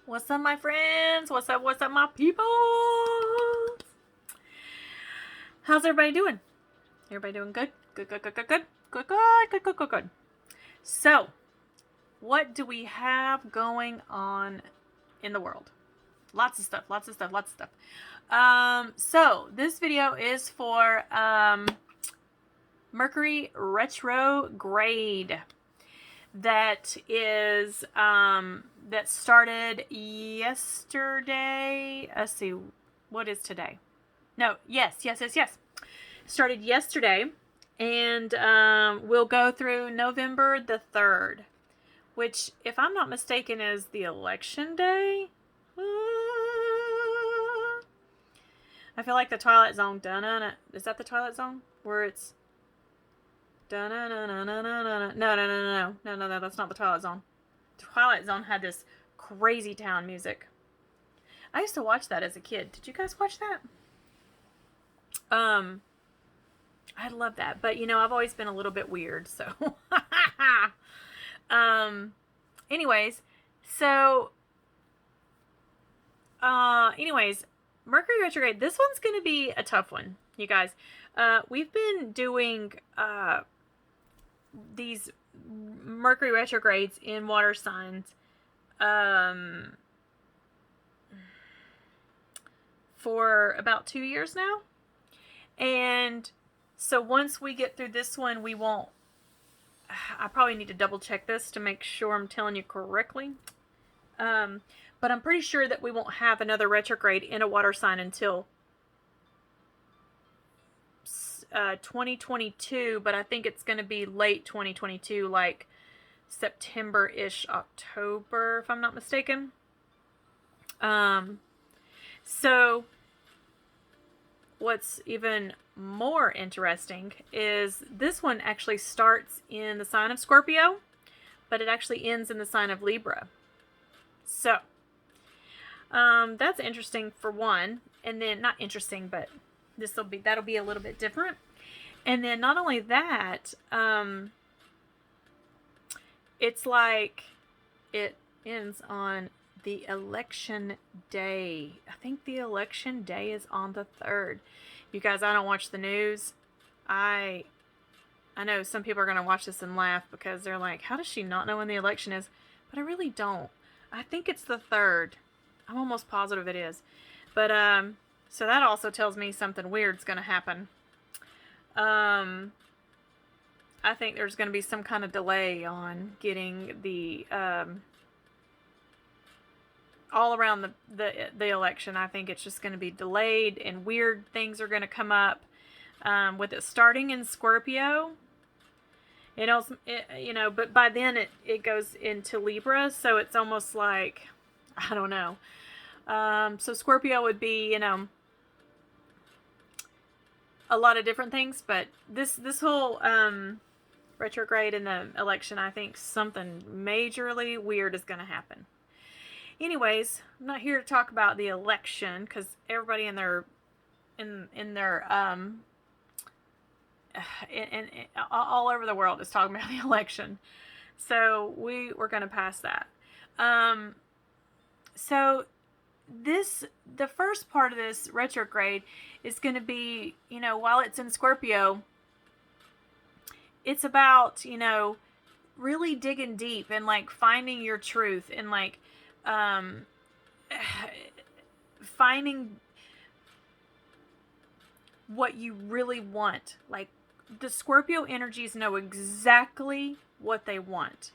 What's up, my friends? What's up, my people? How's everybody doing? Everybody doing good? Good. So, what do we have going on in the world? Lots of stuff. So this video is for Mercury Retrograde. That is that started yesterday. Let's see, what is today? No, yes. Started yesterday, and we'll go through November the 3rd, which, if I'm not mistaken, is the election day. I feel like the Twilight Zone. Is that the Twilight Zone where it's no, that's not the Twilight Zone. The Twilight Zone had this crazy town music. I used to watch that as a kid. Did you guys watch that? I love that. But, I've always been a little bit weird, so. Anyways, Mercury Retrograde, this one's going to be a tough one, you guys. We've been doing, these Mercury retrogrades in water signs for about 2 years now. And so once we get through this one, we won't, I probably need to double check this to make sure I'm telling you correctly. But I'm pretty sure that we won't have another retrograde in a water sign until 2022, but I think it's going to be late 2022, like September-ish, October, if I'm not mistaken. So what's even more interesting is this one actually starts in the sign of Scorpio, but it actually ends in the sign of Libra. So that's interesting for one, and then not interesting, but that'll be a little bit different. And then not only that, it's like it ends on the election day. I think the election day is on the 3rd. You guys, I don't watch the news. I know some people are going to watch this and laugh because they're like, how does she not know when the election is? But I really don't. I think it's the 3rd. I'm almost positive it is. But, so that also tells me something weird's going to happen. I think there's going to be some kind of delay on getting the, all around the election. I think it's just going to be delayed, and weird things are going to come up. With it starting in Scorpio, but by then it goes into Libra, so it's almost like, I don't know. So Scorpio would be, a lot of different things, but this whole retrograde in the election, I think something majorly weird is going to happen. Anyways, I'm not here to talk about the election because everybody in their all over the world is talking about the election, so we're going to pass that. So the first part of this retrograde is going to be, while it's in Scorpio, it's about, really digging deep and like finding your truth and like finding what you really want. Like, the Scorpio energies know exactly what they want.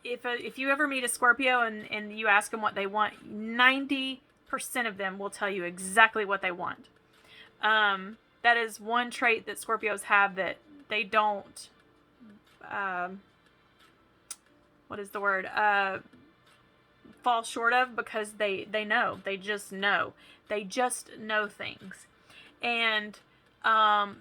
If you ever meet a Scorpio and you ask them what they want, 90% of them will tell you exactly what they want. That is one trait that Scorpios have that they don't, what is the word? Fall short of, because they know. They just know. They just know things. And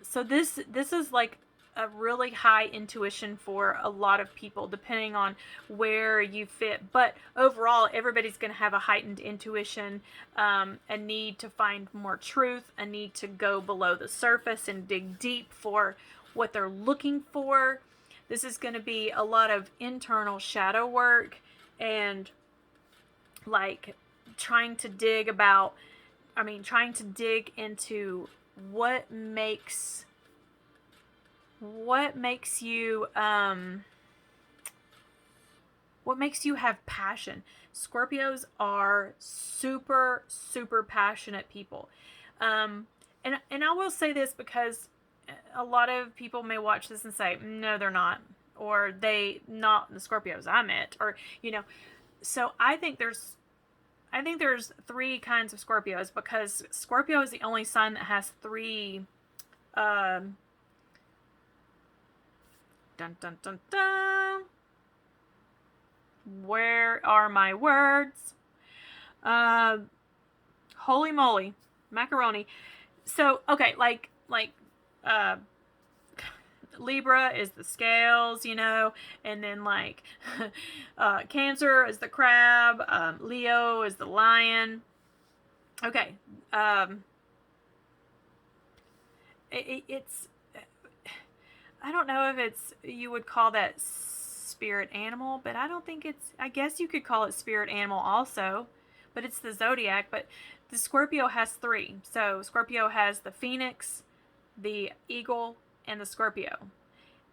so this is like a really high intuition for a lot of people, depending on where you fit. But overall, everybody's going to have a heightened intuition, a need to find more truth, a need to go below the surface and dig deep for what they're looking for. This is going to be a lot of internal shadow work and like trying to dig into what makes you have passion. Scorpios are super, super passionate people. And I will say this because a lot of people may watch this and say, no, they're not. Or they not the Scorpios I met. Or, so I think there's 3 kinds of Scorpios, because Scorpio is the only sign that has 3 dun dun dun dun. Where are my words? Holy moly, macaroni. So, okay, like Libra is the scales, and then like Cancer is the crab, Leo is the lion. Okay, it's I don't know if you would call that spirit animal, but I guess you could call it spirit animal also, but it's the zodiac. But the Scorpio has 3. So Scorpio has the Phoenix, the Eagle, and the Scorpio.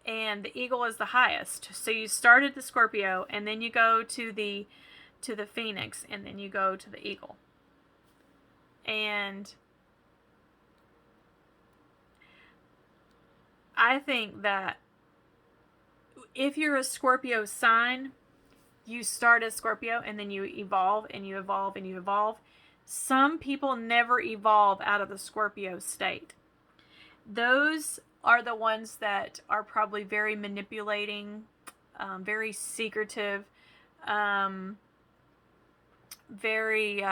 And the Eagle is the highest. So you start at the Scorpio, and then you go to the Phoenix, and then you go to the Eagle. And I think that if you're a Scorpio sign, you start as Scorpio and then you evolve and you evolve and you evolve. Some people never evolve out of the Scorpio state. Those are the ones that are probably very manipulating, very secretive, very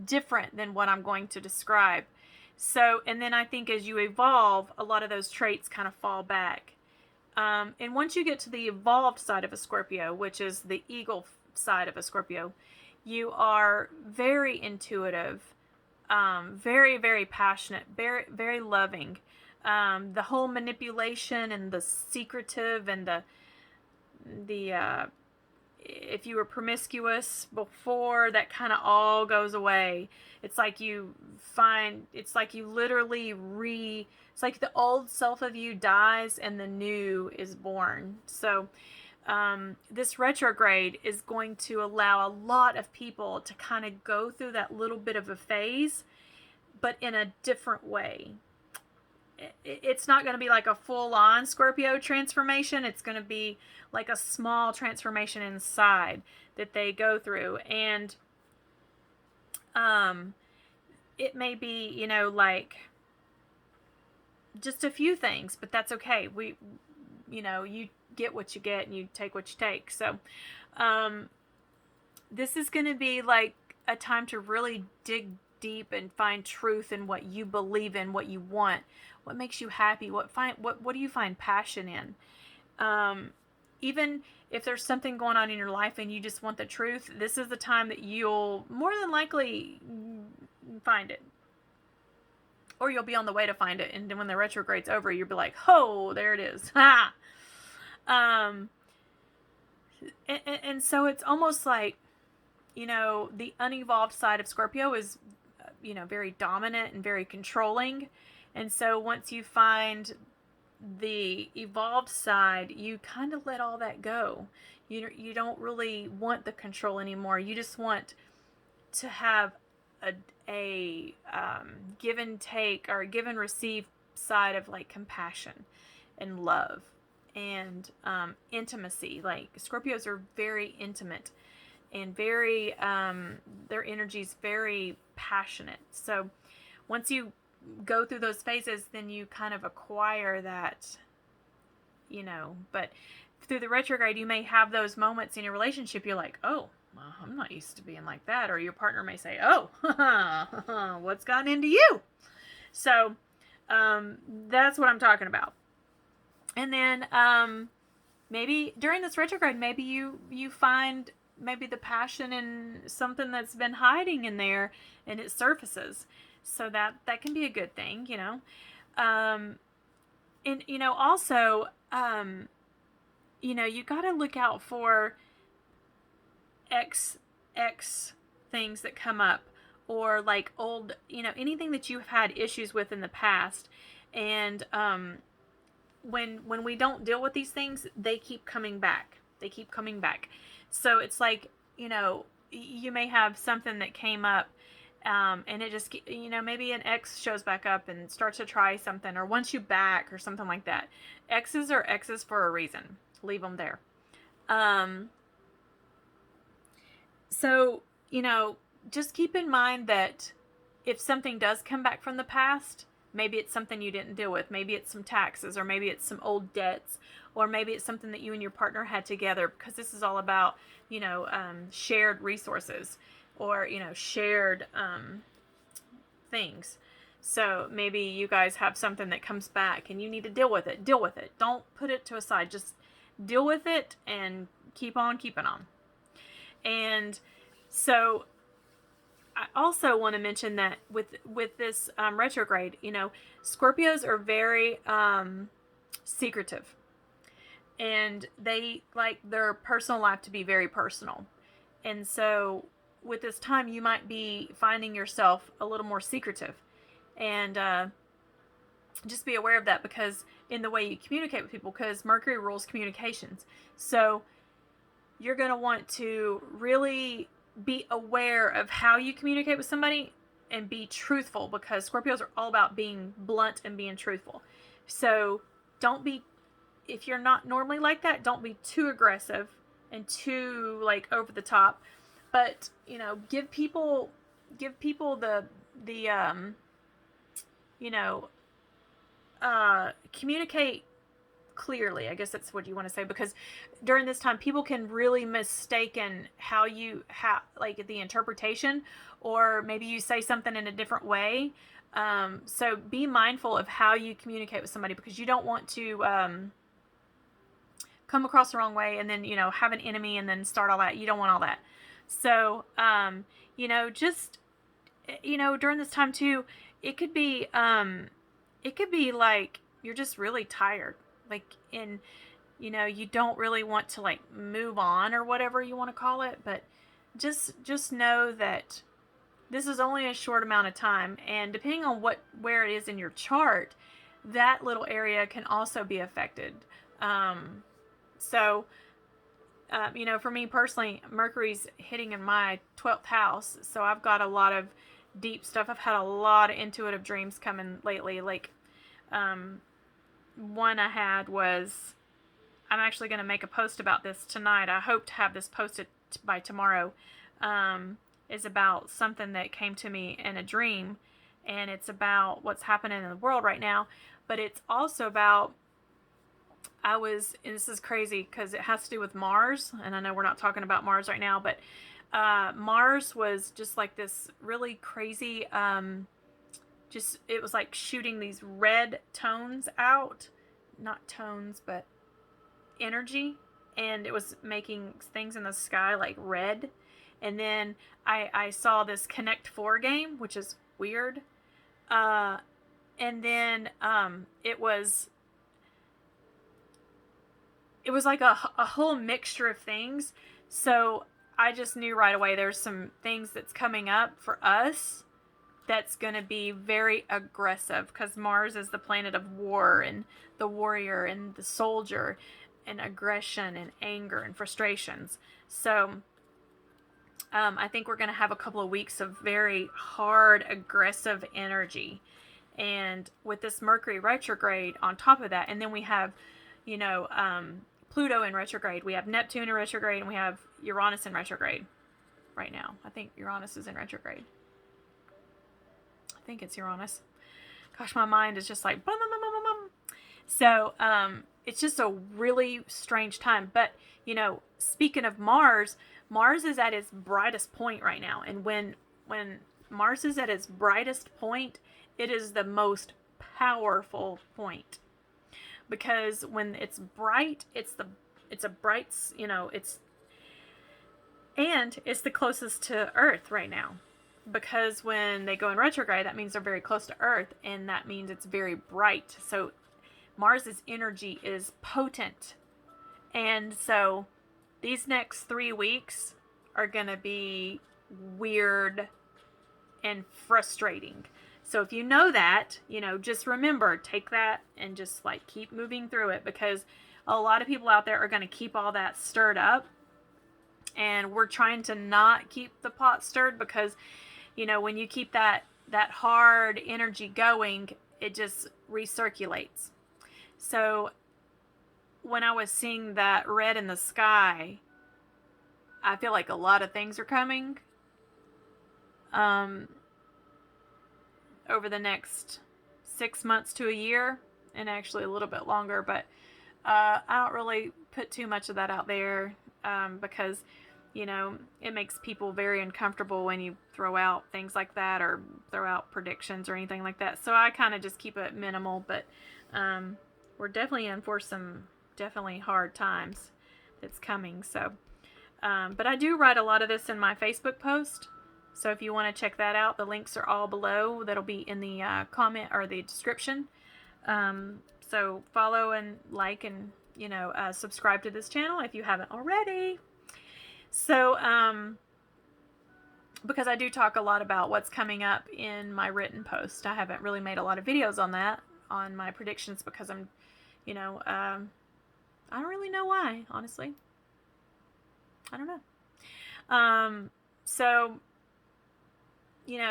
different than what I'm going to describe. So, and then I think as you evolve, a lot of those traits kind of fall back. And once you get to the evolved side of a Scorpio, which is the Eagle side of a Scorpio, you are very intuitive, very, very passionate, very, very loving. The whole manipulation and the secretive and the if you were promiscuous before, that kind of all goes away. It's like it's like the old self of you dies and the new is born. So this retrograde is going to allow a lot of people to kind of go through that little bit of a phase, but in a different way. It's not going to be like a full-on Scorpio transformation. It's going to be like a small transformation inside that they go through. And it may be, like just a few things, but that's okay. You get what you get and you take what you take. So this is going to be like a time to really dig deep and find truth in what you believe in, what you want, what makes you happy, what do you find passion in. Even if there's something going on in your life and you just want the truth, this is the time that you'll more than likely find it. Or you'll be on the way to find it, and then when the retrograde's over, you'll be like, oh, there it is. And so it's almost like, the unevolved side of Scorpio is, very dominant and very controlling. And so once you find the evolved side, you kind of let all that go. You don't really want the control anymore. You just want to have a give and take, or give and receive side of like compassion and love and intimacy. Like Scorpios are very intimate and very their energy is very passionate. So once you go through those phases, then you kind of acquire that, but through the retrograde, you may have those moments in your relationship. You're like, oh, well, I'm not used to being like that. Or your partner may say, oh, what's gotten into you? So that's what I'm talking about. And then maybe during this retrograde, maybe you find maybe the passion in something that's been hiding in there and it surfaces. So that can be a good thing, and also, you got to look out for X things that come up, or like old, anything that you've had issues with in the past. And when we don't deal with these things, they keep coming back. They keep coming back. So it's like, you may have something that came up, and it just, maybe an ex shows back up and starts to try something, or wants you back, or something like that. Exes are exes for a reason. Leave them there. So, just keep in mind that if something does come back from the past, maybe it's something you didn't deal with. Maybe it's some taxes, or maybe it's some old debts, or maybe it's something that you and your partner had together, because this is all about, shared resources, or, shared things. So maybe you guys have something that comes back and you need to deal with it. Deal with it. Don't put it to a side. Just deal with it and keep on keeping on. And so I also want to mention that with this retrograde, Scorpios are very secretive, and they like their personal life to be very personal. And so with this time, you might be finding yourself a little more secretive, and just be aware of that, because in the way you communicate with people, because Mercury rules communications. So you're going to want to really be aware of how you communicate with somebody, and be truthful, because Scorpios are all about being blunt and being truthful. So don't be, if you're not normally like that, don't be too aggressive and too like over the top, but give people the communicate clearly. I guess that's what you want to say, because during this time, people can really mistaken how like the interpretation, or maybe you say something in a different way. So be mindful of how you communicate with somebody, because you don't want to come across the wrong way, and then have an enemy, and then start all that. You don't want all that. So just during this time too, it could be like you're just really tired, like you don't really want to like move on, or whatever you want to call it, but just know that this is only a short amount of time, and depending on where it is in your chart, that little area can also be affected. For me personally, Mercury's hitting in my 12th house, so I've got a lot of deep stuff. I've had a lot of intuitive dreams coming lately. Like, one I had was, I'm actually going to make a post about this tonight. I hope to have this posted by tomorrow. Is about something that came to me in a dream, and it's about what's happening in the world right now, but it's also about, and this is crazy because it has to do with Mars, and I know we're not talking about Mars right now, but Mars was just like this really crazy, it was like shooting these red tones out, not tones, but energy, and it was making things in the sky like red. And then I saw this Connect 4 game, which is weird. And then it was like a whole mixture of things. So I just knew right away there's some things that's coming up for us that's going to be very aggressive, because Mars is the planet of war, and the warrior, and the soldier, and aggression, and anger, and frustrations. So I think we're going to have a couple of weeks of very hard, aggressive energy. And with this Mercury retrograde on top of that, and then we have, Pluto in retrograde. We have Neptune in retrograde, and we have Uranus in retrograde right now. I think Uranus is in retrograde. I think it's Uranus. Gosh, my mind is just like, bum, bum, bum, bum, bum. So it's just a really strange time. But, speaking of Mars is at its brightest point right now. And when Mars is at its brightest point, it is the most powerful point. Because when it's bright, it's a bright, it's the closest to Earth right now. Because when they go in retrograde, that means they're very close to Earth, and that means it's very bright. So Mars's energy is potent. And so these next 3 weeks are going to be weird and frustrating. So if you know that, just remember, take that and just like keep moving through it, because a lot of people out there are going to keep all that stirred up. And we're trying to not keep the pot stirred, because, when you keep that hard energy going, it just recirculates. So when I was seeing that red in the sky, I feel like a lot of things are coming over the next 6 months to a year, and actually a little bit longer. But I don't really put too much of that out there, because it makes people very uncomfortable when you throw out things like that or throw out predictions or anything like that. So I kind of just keep it minimal. But we're definitely in for some definitely hard times that's coming. So but I do write a lot of this in my Facebook post. So if you want to check that out, the links are all below. That'll be in the comment or the description. So follow and like and, subscribe to this channel if you haven't already. So, because I do talk a lot about what's coming up in my written post. I haven't really made a lot of videos on that, on my predictions, because I'm, I don't really know why, honestly. I don't know. So,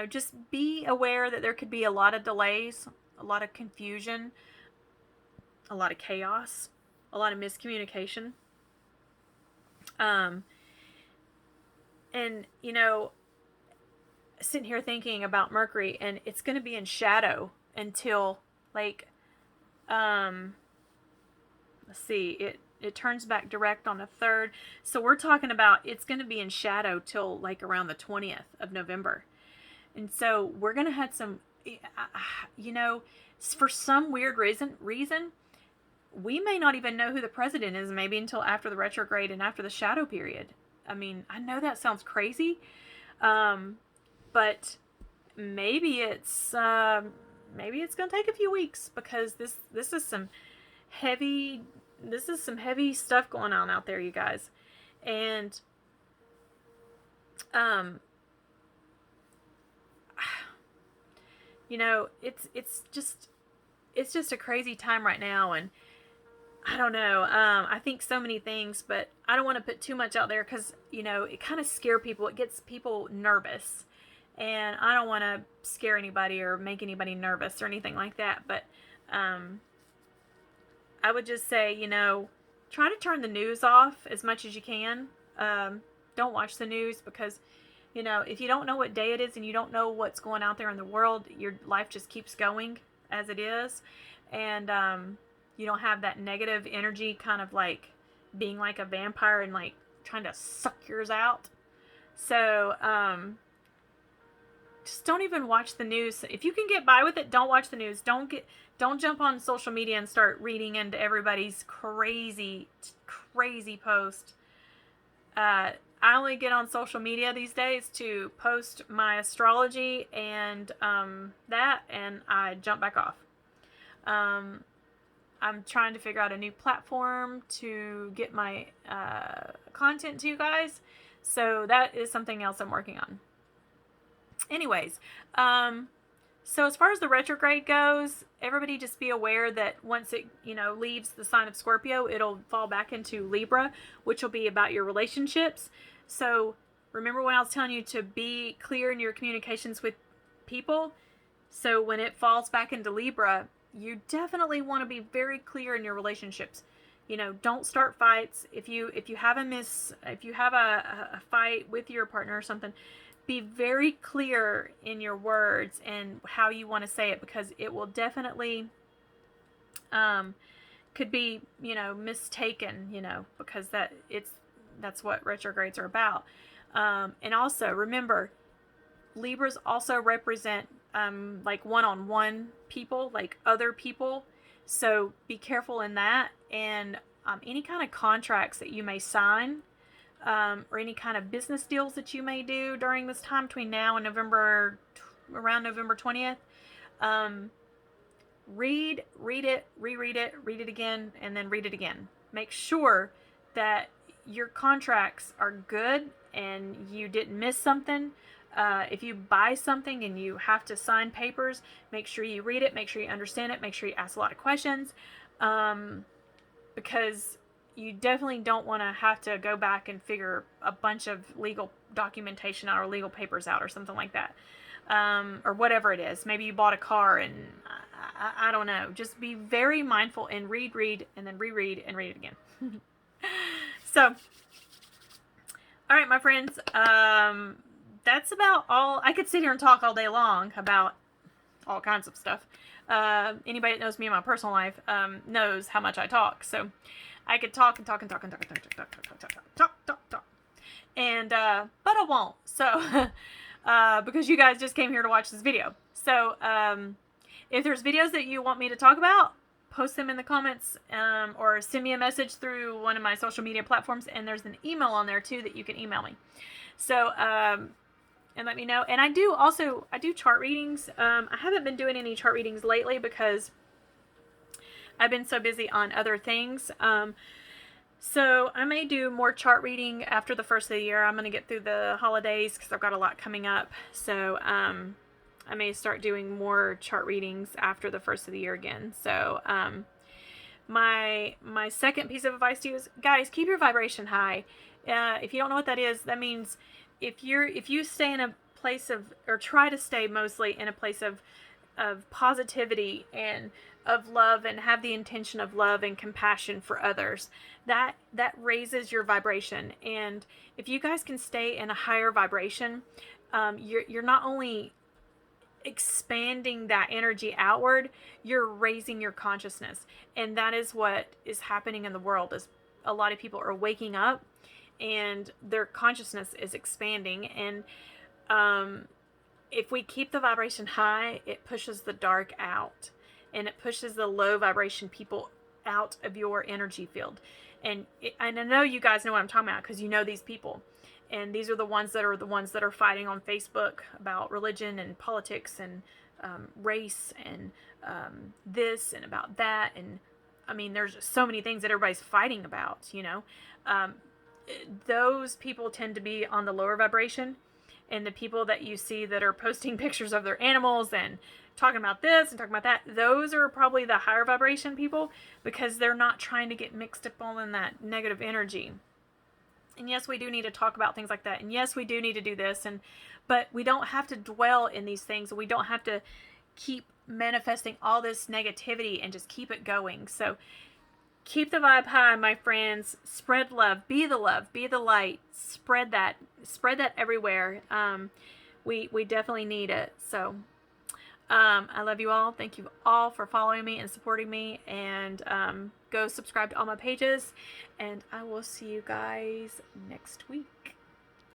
just be aware that there could be a lot of delays, a lot of confusion, a lot of chaos, a lot of miscommunication. And, sitting here thinking about Mercury, and it's going to be in shadow until, like, let's see, it turns back direct on the 3rd. So we're talking about it's going to be in shadow till, like, around the 20th of November. And so we're going to have some, for some weird reason, we may not even know who the president is, maybe until after the retrograde and after the shadow period. I mean, I know that sounds crazy, but maybe it's going to take a few weeks, because this is some heavy stuff going on out there, you guys. And it's just a crazy time right now. And I don't know. I think so many things, but I don't want to put too much out there, because, it kind of scares people. It gets people nervous, and I don't want to scare anybody or make anybody nervous or anything like that. But I would just say, try to turn the news off as much as you can. Don't watch the news, because, if you don't know what day it is and you don't know what's going out there in the world, your life just keeps going as it is. And you don't have that negative energy kind of like being like a vampire and like trying to suck yours out. So just don't even watch the news. If you can get by with it, don't watch the news. Don't jump on social media and start reading into everybody's crazy post. I only get on social media these days to post my astrology and that, and I jump back off. I'm trying to figure out a new platform to get my content to you guys. So that is something else I'm working on. Anyways, so as far as the retrograde goes, everybody just be aware that once it, leaves the sign of Scorpio, it'll fall back into Libra, which will be about your relationships. So remember when I was telling you to be clear in your communications with people? So when it falls back into Libra, you definitely want to be very clear in your relationships. Don't start fights. If you have a fight with your partner or something, be very clear in your words and how you want to say it, because it will definitely could be, mistaken, because that's what retrogrades are about. And also remember, Libras also represent like one-on-one people, like other people. So be careful in that. And any kind of contracts that you may sign, or any kind of business deals that you may do during this time between now and around November 20th, read it, reread it, read it again, and then read it again. Make sure that your contracts are good and you didn't miss something, if you buy something and you have to sign papers, make sure you read it, make sure you understand it, make sure you ask a lot of questions, because you definitely don't want to have to go back and figure a bunch of legal documentation out or legal papers out or something like that, or whatever it is. Maybe you bought a car and I don't know. Just be very mindful and read, and then reread and read it again. So, all right, my friends, that's about all. I could sit here and talk all day long about all kinds of stuff. Anybody that knows me in my personal life knows how much I talk. So I could talk and talk and talk and talk and talk. And, but I won't. So, because you guys just came here to watch this video. So, if there's videos that you want me to talk about, post them in the comments, or send me a message through one of my social media platforms. And there's an email on there too that you can email me. So, and let me know. And I do chart readings. I haven't been doing any chart readings lately because I've been so busy on other things. So I may do more chart reading after the first of the year. I'm going to get through the holidays because I've got a lot coming up. So, I may start doing more chart readings after the first of the year again. So, my second piece of advice to you is, guys, keep your vibration high. If you don't know what that is, that means if you stay in a place of, or try to stay mostly in a place of positivity and of love, and have the intention of love and compassion for others, that raises your vibration. And if you guys can stay in a higher vibration, you're not only expanding that energy outward, you're raising your consciousness. And that is what is happening in the world, is a lot of people are waking up and their consciousness is expanding. And if we keep the vibration high, it pushes the dark out, and it pushes the low vibration people out of your energy field. And I know you guys know what I'm talking about, because you know these people. And these are the ones that are fighting on Facebook about religion and politics and race and this and about that. And I mean, there's just so many things that everybody's fighting about, you know. Those people tend to be on the lower vibration. And the people that you see that are posting pictures of their animals and talking about this and talking about that, those are probably the higher vibration people, because they're not trying to get mixed up all in that negative energy. And yes, we do need to talk about things like that. And yes, we do need to do this. But we don't have to dwell in these things. We don't have to keep manifesting all this negativity and just keep it going. So keep the vibe high, my friends. Spread love. Be the love. Be the light. Spread that. Spread that everywhere. We definitely need it. So I love you all. Thank you all for following me and supporting me. And go subscribe to all my pages. And I will see you guys next week.